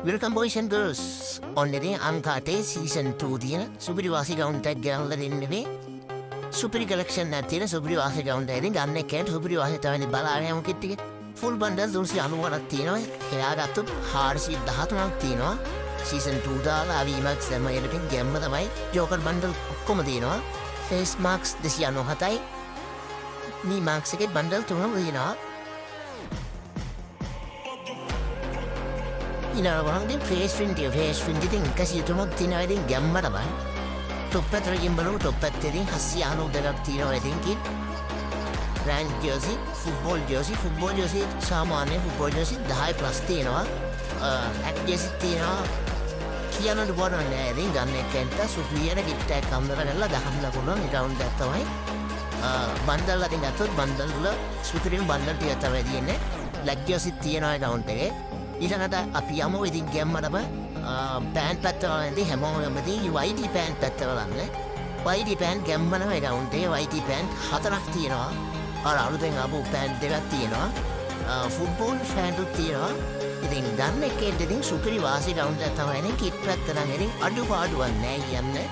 Welcome boys and girls. ඔන්නදී අංකාටේ season 2 තියෙන සුපිරි වාසි කවුන්ට් එකක් ගන්නලා දෙන්නේ. සුපිරි කලෙක්ෂන් එකක් තියෙන සුපිරි වාසි කවුන්ට් එකකින් ගන්න එකෙන් සුපිරි වාසි තමයි බලාගෙන යමු කිට් එකේ. ෆුල් බන්ඩල් 390ක් තියෙනවා. එයා ගත්තොත් 413ක් තියෙනවා. සීසන් 2 දාලා අවිමැක්ස් සමයලකින් ගැම්ම තමයි. ජෝකර් බන්ඩල් ඔක්කොම තියෙනවා. ෆේස් මාක්ස් 297යි. මේ මාක්ස් එකේ බන්ඩල් 3ක් තියෙනවා. ඉනවරවන්ගේ ෆේස් ෆින්ටි එකසිය තුනක් තියෙනවා ඉතින් ගැම්ම තමයි. টොප් පැත්තකින් බලමු টොප් පැත්තේදී 792ක් තියෙනවා ඉතින් කිට්. රෑන්ක් ජර්සි, ෆුට්බෝල් ජර්සි සාමාන්‍ය ෆුට්බෝල් ජර්සි 10 ප්ලස් තියෙනවා. ඇක් ජර්සි තියෙනවා. කියන්නට බොරන්නේ නැහැ ඉතින් ගන්න එකෙන්ට සුපිරියර කිට් එකක් අම්දලා කරලා ගහන්න පුළුවන් account එකක් තමයි. බන්ඩල් අතින් ගත්තොත් බන්ඩල් වල සුපිරිම බන්ඩල් ටික තමයි තියෙන්නේ. ලැග් ජර්සි තියෙනවා account එකේ. ඊළඟට අපි යමු ඉතින් ගැම්මටම පෑන්ට් පැත්ත වලදී හැමෝම යමදී YT පෑන්ට් පැත්ත වලන්නේ YT පෑන්ට් ගැම්මනම account එකේ YT පෑන්ට් 4ක් තියෙනවා. අර අලුතෙන් ආපු පෑන්ට් දෙකක් තියෙනවා. ෆුට්බෝල් පෑන්ට්ුත් තියෙනවා. ඉතින් ගන්න එකේදී ඉතින් සුපිරි වාසි account එකක් තමයි නේ කිට් පැත්ත නම් ඉතින් අඩුපාඩුවක් නැහැ කියන්නේ.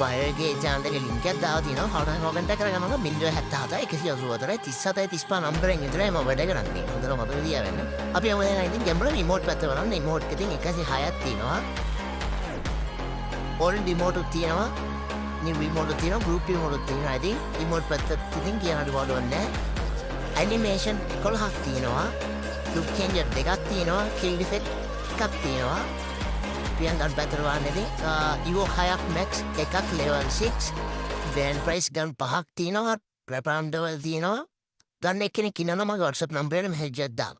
බයෝගේ channel එකේ link එකක් දාලා තියෙනවා. කවුරුහරි contact කරගන්නම 077 184 37 35 නම්බරෙන් විතරයි මම වැඩ කරන්නේ. හොඳට මතක තියාගන්න. අපි යමු දැන් ඉතින් ගැම්බල රිමෝට් පැත්ත බලන්න. රිමෝට් එකකින් 106ක් තියෙනවා. ඕල් රිමෝට් තියෙනවා. නිව් රිමෝට් තියෙනවා. ගෲප් රිමෝට් තියෙනවා. ඉතින් රිමෝට් පැත්තත් ඉතින් කියනට වඩා නැහැ. ඇනිමේෂන් 11ක් තියෙනවා. ලුක් චේන්ජර් දෙකක් තියෙනවා. කිල් ඉෆෙක්ට් එකක් තියෙනවා. පියන්ගන් පැත්තට වන්නේදී ඉවෝ 6ක් මැක්ස් එකක් ලෙවල් 6 බෑන් ප්‍රයිස් ගන් 5ක් තියෙනවා. ප්‍රප්‍රාන්ඩවල් තියෙනවා. ගන්න එක්කෙනෙක් ඉන්නවනම් මගේ WhatsApp නම්බරයට මෙහෙජ් එකක් දාන්න.